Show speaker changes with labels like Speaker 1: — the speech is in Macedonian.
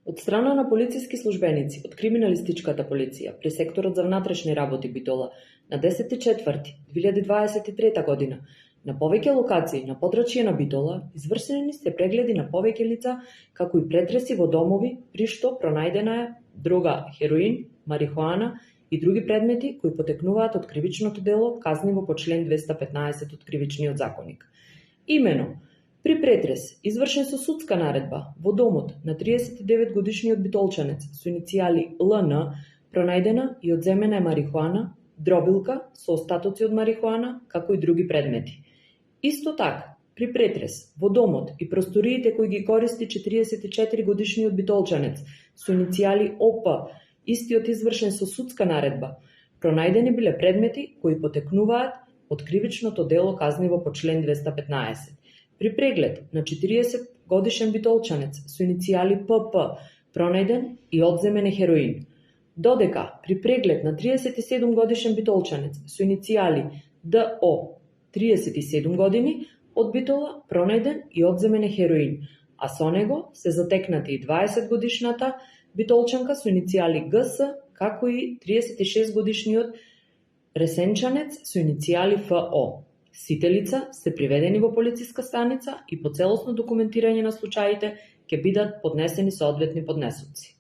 Speaker 1: Од страна на полициски службеници од криминалистичката полиција при секторот за внатрешни работи Битола на 10.4.2023 година на повеќе локации на подрачје на Битола извршени се прегледи на повеќе лица, како и претреси во домови, при што пронајдена е дрога хероин, марихуана и други предмети кои потекнуваат од кривичното дело казниво по член 215 од Кривичниот законник. Имено, при претрес, извршен со судска наредба во домот на 39-годишниот битолчанец со иницијали ЛН, пронајдена и одземена е марихуана, дробилка со остатоци од марихуана, како и други предмети. Исто така, при претрес во домот и просториите кои ги користи 44-годишниот битолчанец со иницијали ОП, истиот извршен со судска наредба, пронајдени биле предмети кои потекнуваат од кривичното дело казниво по член 215. При преглед на 40-годишен битолчанец со иницијали ПП пронајден и одземен е хероин. Додека при преглед на 37-годишен битолчанец со иницијали ДО 37 години од Битола пронајден и одземен е хероин, а со него се затекнати и 20-годишната битолчанка со иницијали ГС, како и 36-годишниот ресенчанец со иницијали ФО. Сите лица се приведени во полициска станица и по целосно документирање на случаите ќе бидат поднесени соодветни поднесоци.